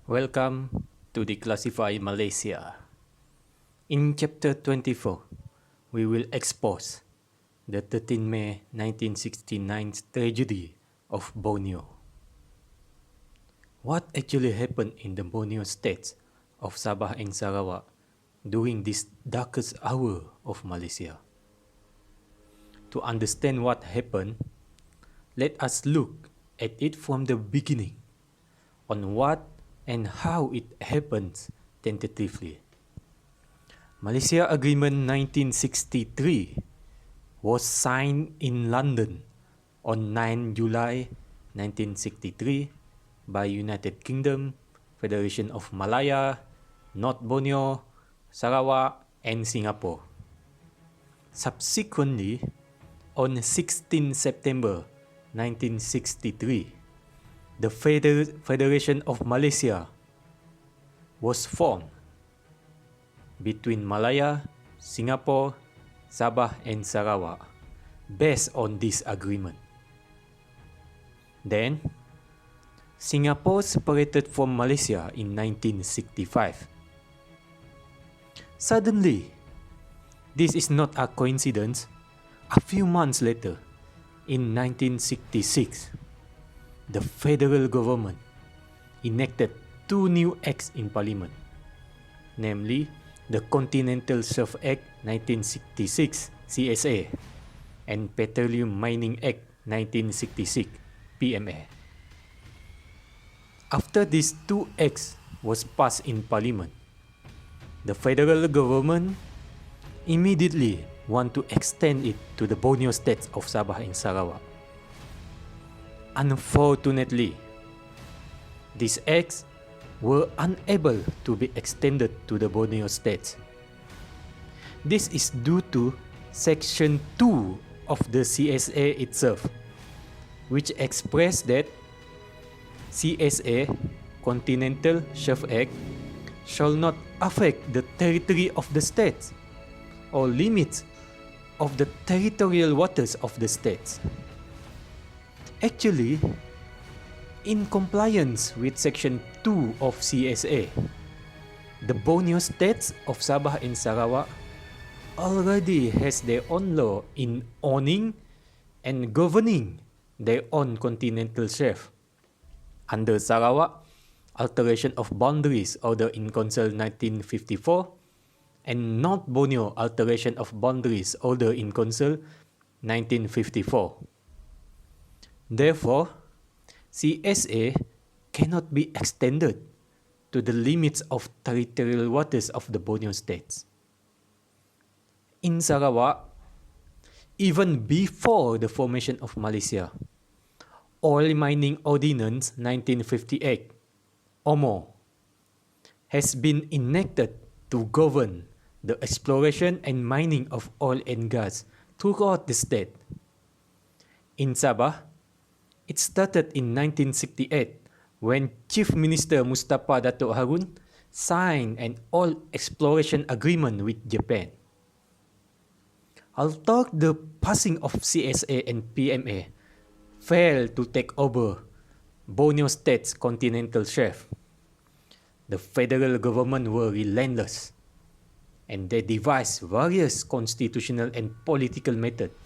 Welcome to Declassified Malaysia. In Chapter 24, we will expose the 13 May 1969 tragedy of Borneo. What actually happened in the Borneo states of Sabah and Sarawak during this darkest hour of Malaysia? To understand what happened, let us look at it from the beginning, on what and how it happens tentatively. Malaysia Agreement 1963 was signed in London on 9 July 1963 by United Kingdom, Federation of Malaya, North Borneo, Sarawak and Singapore. Subsequently, on 16 September 1963, the Federation of Malaysia was formed between Malaya, Singapore, Sabah and Sarawak based on this agreement. Then, Singapore separated from Malaysia in 1965. Suddenly, this is not a coincidence, a few months later, in 1966, the federal government enacted two new acts in Parliament, namely the Continental Shelf Act 1966 CSA and Petroleum Mining Act 1966 PMA. After these two acts was passed in Parliament, the federal government immediately want to extend it to the Borneo states of Sabah and Sarawak. Unfortunately, these acts were unable to be extended to the Borneo states. This is due to Section 2 of the CSA itself, which expressed that CSA Continental Shelf Act shall not affect the territory of the states or limits of the territorial waters of the states. Actually, in compliance with Section 2 of CSA, the Borneo states of Sabah and Sarawak already has their own law in owning and governing their own continental shelf. Under Sarawak, Alteration of Boundaries Order in Council 1954 and North Borneo Alteration of Boundaries Order in Council 1954. Therefore, CSA cannot be extended to the limits of territorial waters of the Borneo states. In Sarawak, even before the formation of Malaysia, Oil Mining Ordinance 1958, OMO, has been enacted to govern the exploration and mining of oil and gas throughout the state. In Sabah, it started in 1968 when Chief Minister Mustafa Datuk Harun signed an oil exploration agreement with Japan. Although the passing of CSA and PMA failed to take over Borneo State's continental shelf, the federal government were relentless and they devised various constitutional and political methods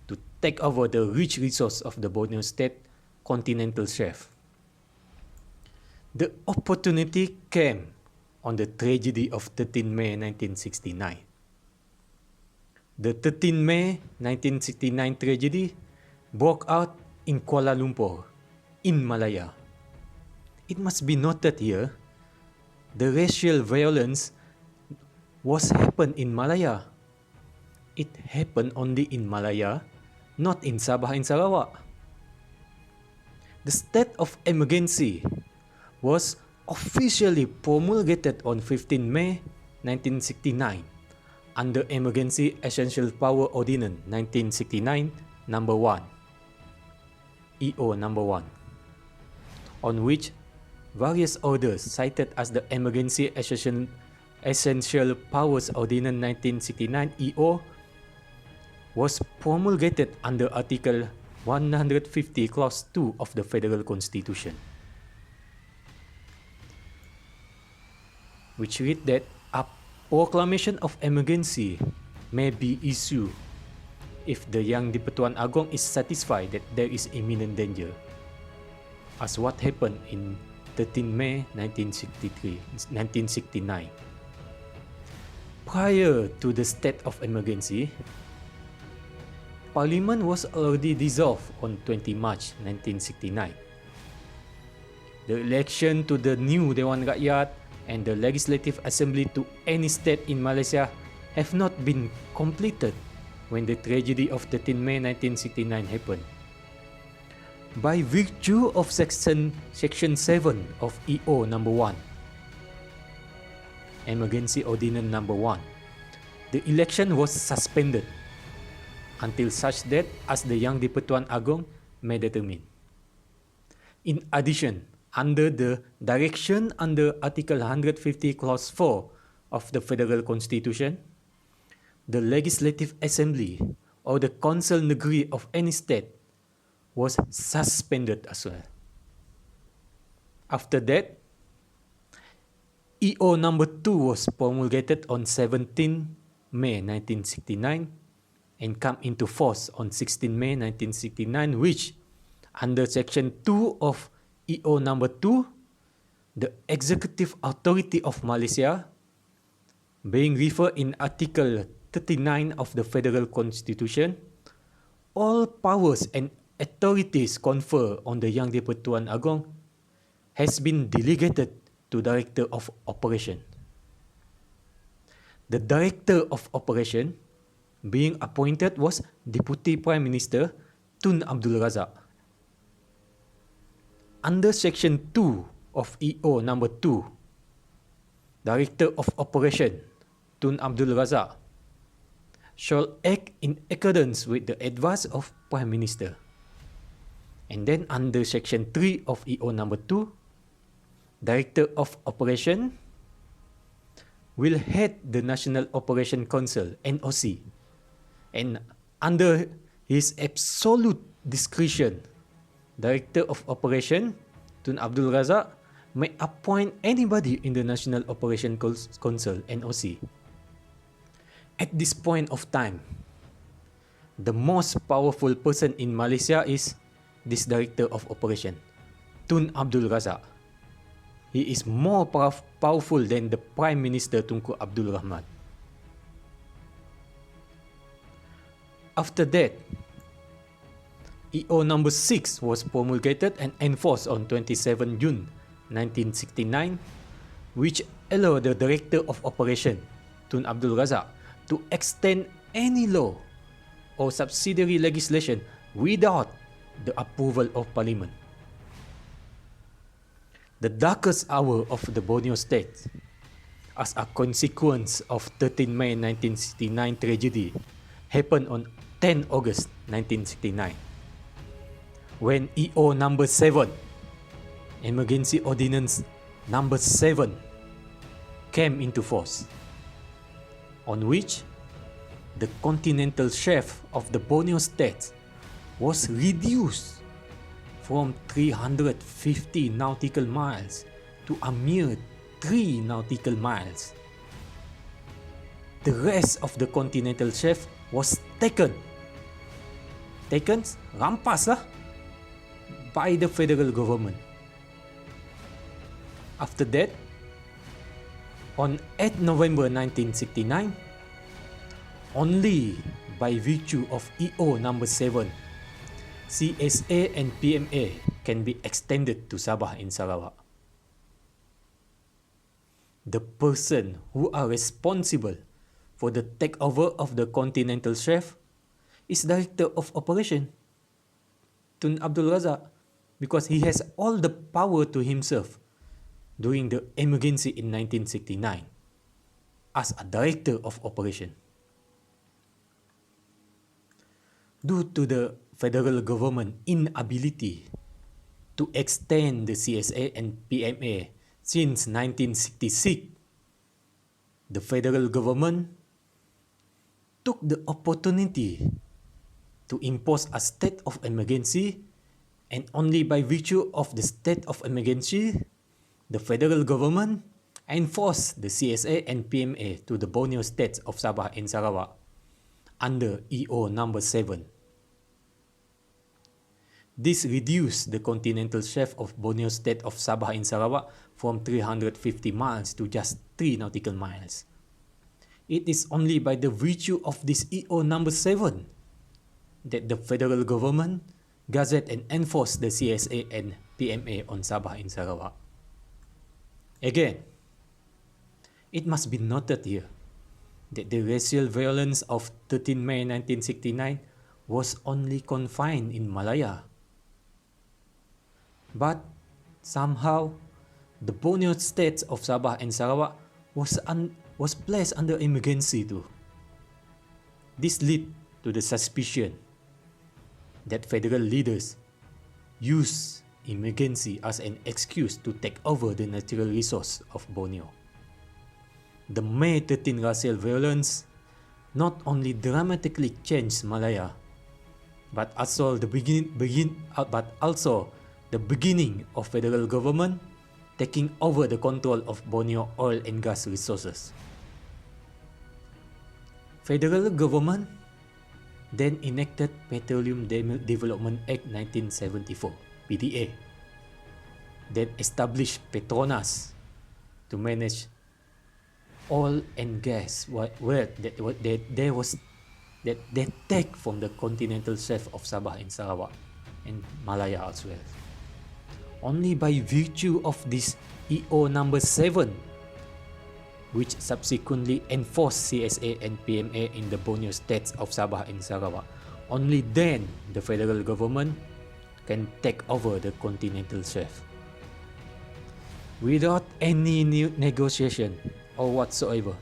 to take over the rich resource of the Borneo State continental shelf. The opportunity came on the tragedy of 13 May 1969. The 13 May 1969 tragedy broke out in Kuala Lumpur, in Malaya. It must be noted here, the racial violence was happened in Malaya. It happened only in Malaya, not in Sabah and Sarawak. The state of emergency was officially promulgated on 15 May 1969 under Emergency Essential Power Ordinance 1969 number 1, EO number 1, on which various orders cited as the Emergency Essential Powers Ordinance 1969 EO was promulgated under Article 150 Clause 2 of the Federal Constitution. which read that a proclamation of emergency may be issued if the young di-Pertuan Agong is satisfied that there is imminent danger, as what happened in 13 May 1969. Prior to the state of emergency, Parliament was already dissolved on 20 March 1969. The election to the new Dewan Rakyat and the Legislative Assembly to any state in Malaysia have not been completed when the tragedy of 13 May 1969 happened. By virtue of Section 7 of EO number 1, Emergency Ordinance number 1, the election was suspended until such date as the young di-Pertuan Agong may determine. In addition, under the direction under Article 150 Clause 4 of the Federal Constitution, the Legislative Assembly or the Council Negeri of any state was suspended as well. After that, EO number 2 was promulgated on 17 May 1969 and come into force on 16 May 1969, which, under Section 2 of EO number 2, the executive authority of Malaysia, being referred in Article 39 of the Federal Constitution, all powers and authorities conferred on the young di-Pertuan Agong has been delegated to Director of Operation. The Director of Operation being appointed was Deputy Prime Minister Tun Abdul Razak. Under Section 2 of EO number 2, Director of Operation Tun Abdul Razak shall act in accordance with the advice of Prime Minister. And then under Section 3 of EO number 2, Director of Operation will head the National Operation Council, NOC, and under his absolute discretion, Director of Operation Tun Abdul Razak may appoint anybody in the National Operation Council, NOC. At this point of time, the most powerful person in Malaysia is this Director of Operation, Tun Abdul Razak. He is more powerful than the Prime Minister Tunku Abdul Rahman. After that, EO number 6 was promulgated and enforced on 27 June 1969, which allowed the Director of Operation, Tun Abdul Razak, to extend any law or subsidiary legislation without the approval of Parliament. The darkest hour of the Borneo state, as a consequence of 13 May 1969 tragedy, happened on 10 August 1969, when EO number 7, Emergency Ordinance number 7, came into force, on which the continental shelf of the Borneo state was reduced from 350 nautical miles to a mere 3 nautical miles. The rest of the continental shelf was taken, rampas lah, by the federal government. After that, on 8 November 1969, only by virtue of EO number 7, CSA and PMA can be extended to Sabah in Sarawak. The person who are responsible for the takeover of the continental shelf is Director of Operation, Tun Abdul Razak, because he has all the power to himself during the emergency in 1969 as a Director of Operation. Due to the federal government inability to extend the CSA and PMA since 1966, the federal government took the opportunity to impose a state of emergency, and only by virtue of the state of emergency, the federal government enforced the CSA and PMA to the Borneo states of Sabah and Sarawak under EO number 7. This reduced the continental shelf of Borneo state of Sabah and Sarawak from 350 miles to just 3 nautical miles. It is only by the virtue of this EO number 7 that the federal government gazette and enforced the CSA and PMA on Sabah and Sarawak. Again, it must be noted here that the racial violence of 13 May 1969 was only confined in Malaya. But somehow, the Borneo states of Sabah and Sarawak was placed under emergency too. This led to the suspicion that federal leaders use emergency as an excuse to take over the natural resource of Borneo. The May 13 racial violence not only dramatically changed Malaya, but also the beginning of federal government taking over the control of Borneo oil and gas resources. Federal government then enacted Petroleum Development Act 1974, PDA, that established Petronas to manage oil and gas that they take from the continental shelf of Sabah and Sarawak and Malaya as well. Only by virtue of this EO number 7, which subsequently enforced CSA and PMA in the Borneo states of Sabah and Sarawak, only then the federal government can take over the continental shelf. Without any new negotiation or whatsoever,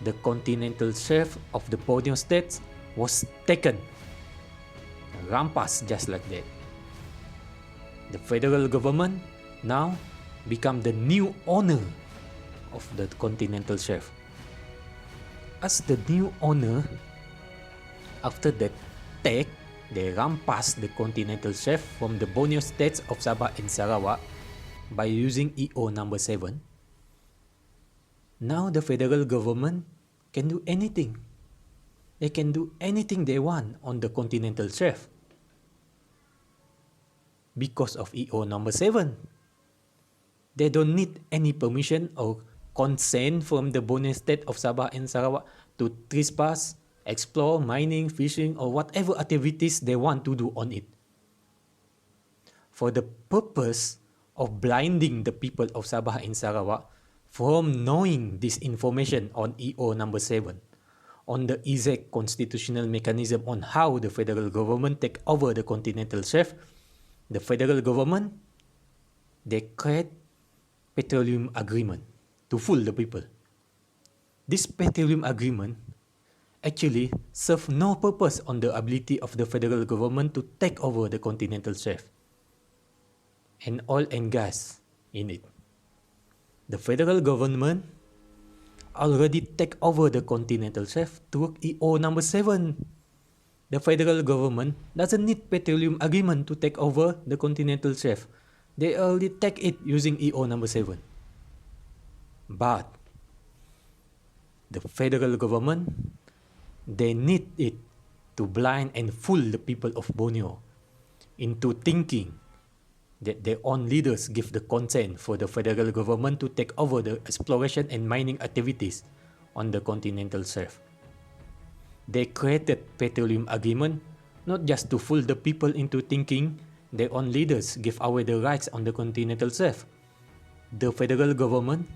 the continental shelf of the Borneo states was taken, rampas just like that. The federal government now become the new owner of the continental shelf. As the new owner, after the take, they rampas the continental shelf from the Borneo states of Sabah and Sarawak by using EO number 7. Now the federal government can do anything. They can do anything they want on the continental shelf because of EO number 7. They don't need any permission or consent from the Borneo state of Sabah and Sarawak to trespass, explore, mining, fishing, or whatever activities they want to do on it. For the purpose of blinding the people of Sabah and Sarawak from knowing this information on EO number 7, on the exact constitutional mechanism on how the federal government take over the continental shelf, the federal government, they create petroleum agreement to fool the people. This petroleum agreement actually serve no purpose on the ability of the federal government to take over the continental shelf and oil and gas in it. The federal government already take over the continental shelf through EO number 7. The federal government doesn't need petroleum agreement to take over the continental shelf. They already take it using EO number 7. But the federal government, they need it to blind and fool the people of Borneo into thinking that their own leaders give the consent for the federal government to take over the exploration and mining activities on the continental shelf. They created petroleum agreement not just to fool the people into thinking their own leaders give away the rights on the continental shelf. The federal government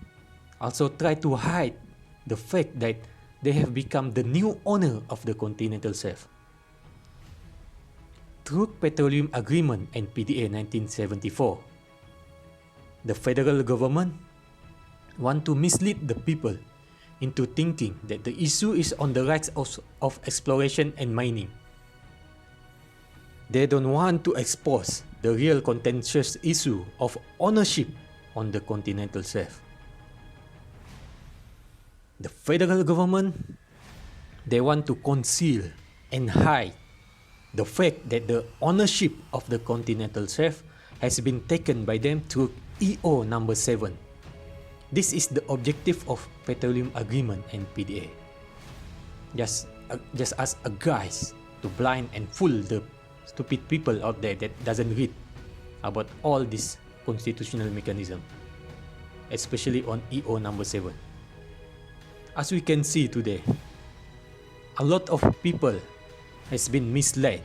also tried to hide the fact that they have become the new owner of the continental shelf. Through Petroleum Agreement and PDA 1974, the federal government want to mislead the people into thinking that the issue is on the rights of exploration and mining. They don't want to expose the real contentious issue of ownership on the continental shelf. The federal government, they want to conceal and hide the fact that the ownership of the continental shelf has been taken by them through EO number 7, This is the objective of Petroleum Agreement and PDA. Just as a guise to blind and fool the stupid people out there that doesn't read about all this constitutional mechanism, especially on EO number 7. As we can see today, a lot of people has been misled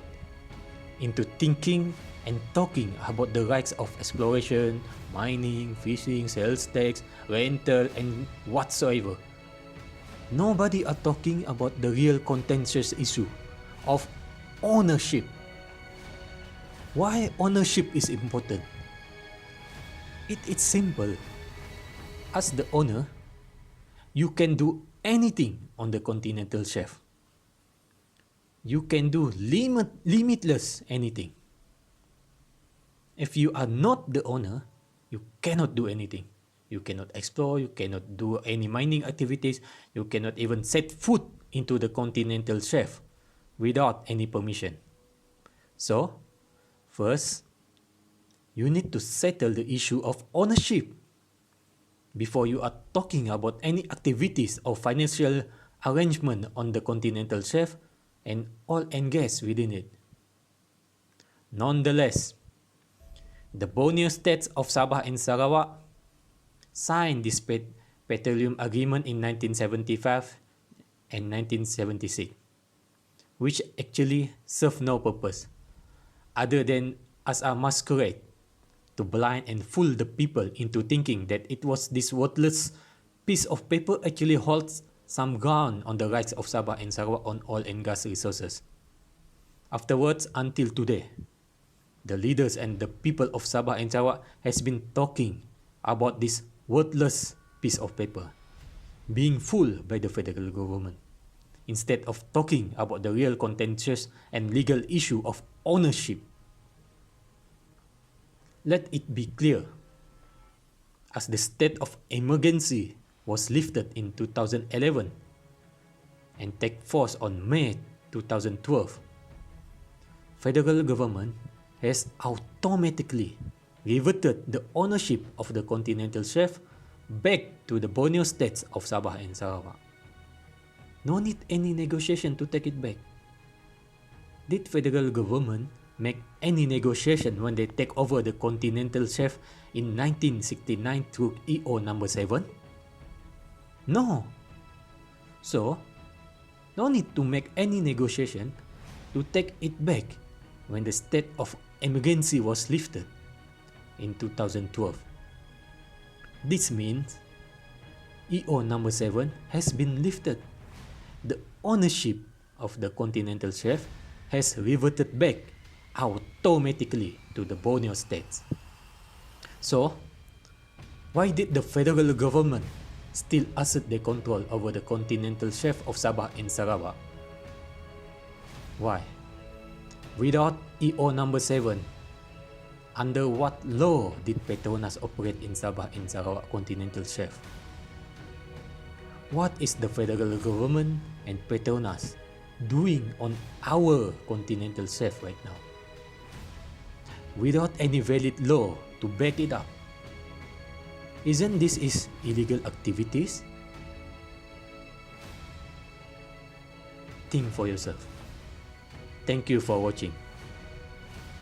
into thinking and talking about the rights of exploration, mining, fishing, sales tax, rental, and whatsoever. Nobody are talking about the real contentious issue of ownership. Why ownership is important? It's simple. As the owner, you can do anything on the continental shelf. You can do limitless anything. If you are not the owner, you cannot do anything. You cannot explore, you cannot do any mining activities, you cannot even set foot into the continental shelf without any permission. So, first, you need to settle the issue of ownership before you are talking about any activities or financial arrangement on the continental shelf and oil and gas within it. Nonetheless, the Borneo states of Sabah and Sarawak signed this petroleum agreement in 1975 and 1976, which actually serve no purpose other than as a masquerade to blind and fool the people into thinking that it was this worthless piece of paper actually holds some ground on the rights of Sabah and Sarawak on oil and gas resources. Afterwards, until today, the leaders and the people of Sabah and Sarawak has been talking about this worthless piece of paper, being fooled by the federal government, instead of talking about the real contentious and legal issue of ownership. Let it be clear, as the state of emergency was lifted in 2011 and take force on May 2012, federal government has automatically reverted the ownership of the continental shelf back to the Borneo states of Sabah and Sarawak. No need any negotiation to take it back. Did federal government make any negotiation when they take over the continental shelf in 1969 through EO number 7? No. So, no need to make any negotiation to take it back when the state of emergency was lifted in 2012. This means EO number 7 has been lifted. The ownership of the continental shelf has reverted back automatically to the Borneo states. So, why did the federal government still assert their control over the continental shelf of Sabah and Sarawak? Why? Without EO number 7, under what law did Petronas operate in Sabah and Sarawak continental shelf? What is the federal government and Petronas doing on our continental shelf right now? Without any valid law to back it up. Isn't this illegal activities? Think for yourself. Thank you for watching.